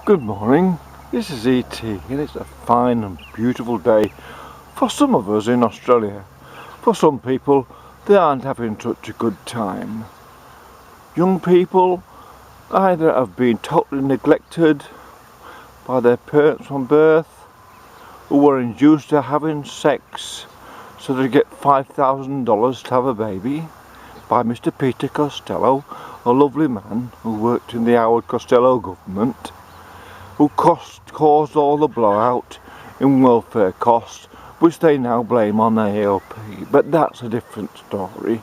Good morning, this is ET and it's a fine and beautiful day for some of us in Australia. For some people, they aren't having such a good time. Young people either have been totally neglected by their parents from birth, who were induced to having sex so they get $5,000 to have a baby by Mr. Peter Costello, a lovely man who worked in the Howard Costello government, who caused all the blowout in welfare costs, which they now blame on the ALP. But that's a different story.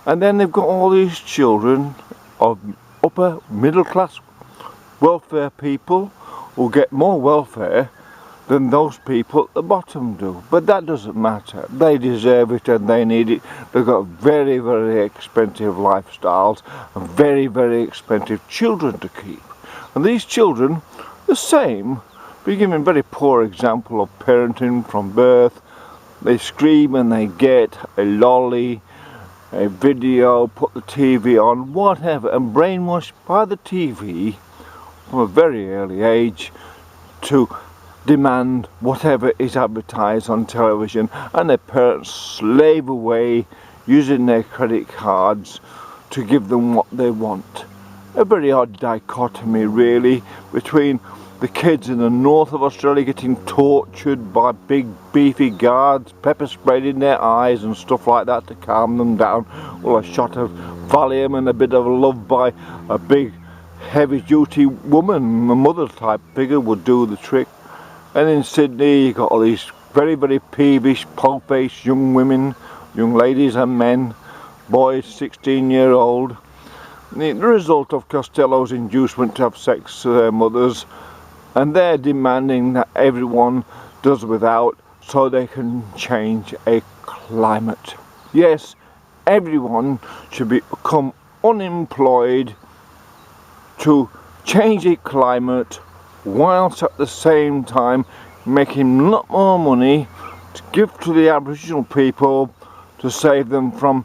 And then they've got all these children of upper middle class welfare people who get more welfare than those people at the bottom do. But that doesn't matter. They deserve it and they need it. They've got very, very expensive lifestyles and very, very expensive children to keep. And these children, the same, be given a very poor example of parenting from birth. They scream and they get a lolly, a video, put the TV on, whatever, and brainwashed by the TV from a very early age to demand whatever is advertised on television, and their parents slave away using their credit cards to give them what they want. A very odd dichotomy really between the kids in the north of Australia getting tortured by big beefy guards, pepper sprayed in their eyes and stuff like that to calm them down, well, a shot of Valium and a bit of love by a big heavy duty woman, a mother type figure, would do the trick. And in Sydney you got all these very, very peevish, po-faced young women, young ladies and men, boys 16-year-old. The result of Costello's inducement to have sex to their mothers, and they're demanding that everyone does without so they can change a climate. Yes, everyone should become unemployed to change a climate, whilst at the same time making a lot more money to give to the Aboriginal people to save them from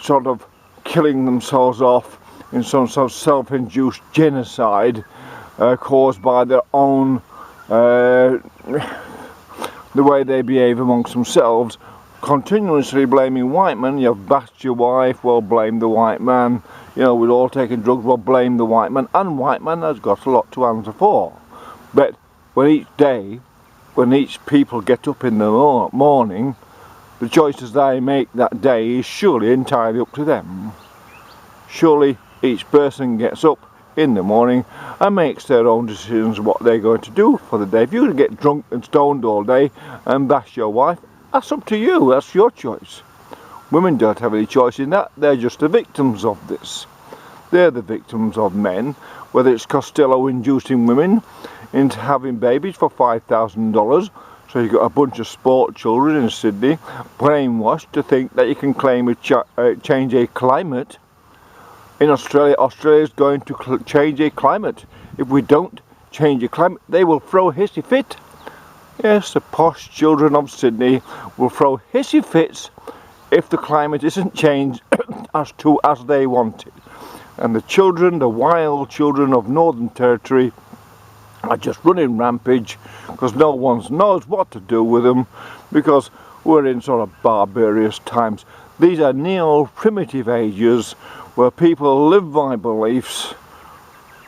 sort of killing themselves off in some sort of self-induced genocide caused by their own the way they behave amongst themselves, continuously blaming white men. You've bashed your wife, well, blame the white man. You know, we're all taking drugs, well, blame the white man. And white man has got a lot to answer for. But when each people get up in the morning, the choices they make that day is surely entirely up to them. Surely each person gets up in the morning and makes their own decisions what they're going to do for the day. If you're going to get drunk and stoned all day and bash your wife, that's up to you, that's your choice. Women don't have any choice in that, they're just the victims of this. They're the victims of men, whether it's Costello inducing women into having babies for $5,000, so you've got a bunch of sport children in Sydney brainwashed to think that you can claim change a climate. In Australia, Australia's going to change a climate. If we don't change a climate, they will throw a hissy fit. Yes, the posh children of Sydney will throw hissy fits if the climate isn't changed as they want it. And the children, the wild children of Northern Territory, are just running rampage because no one knows what to do with them, because we're in sort of barbarous times. These are neo-primitive ages where people live by beliefs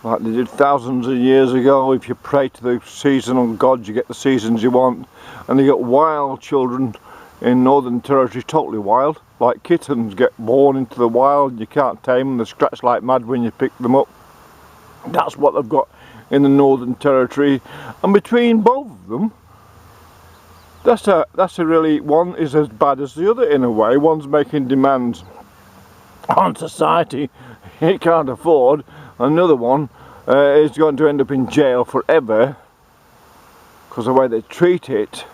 like they did thousands of years ago. If you pray to the seasonal gods, you get the seasons you want. And you get wild children in Northern Territory, totally wild, like kittens get born into the wild. You can't tame them, they scratch like mad when you pick them up. That's what they've got in the Northern Territory. And between both of them, that's a really, one is as bad as the other in a way. One's making demands on society it can't afford. Another one is going to end up in jail forever because the way they treat it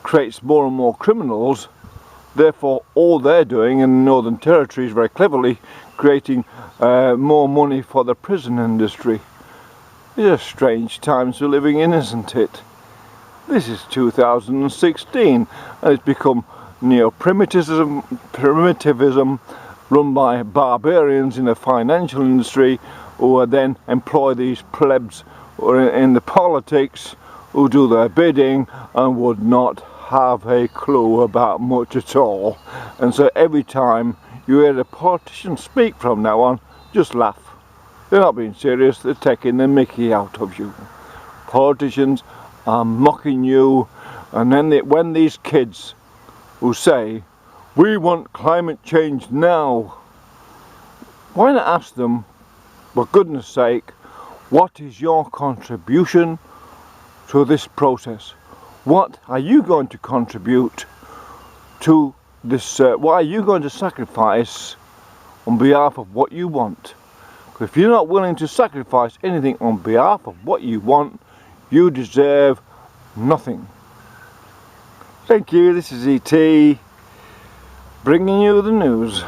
creates more and more criminals. Therefore all they're doing in the Northern Territory is very cleverly creating more money for the prison industry. These are strange times we're living in, isn't it? This is 2016 and it's become neo-primitivism run by barbarians in the financial industry who then employ these plebs or in the politics who do their bidding and would not have a clue about much at all. And so every time you hear a politician speak from now on, just laugh. They're not being serious, they're taking the mickey out of you. Politicians are mocking you, and then when these kids who say, we want climate change now, why not ask them, for goodness sake, what is your contribution to this process? What are you going to contribute to this? What are you going to sacrifice on behalf of what you want? If you're not willing to sacrifice anything on behalf of what you want, you deserve nothing. Thank you, this is E.T. bringing you the news.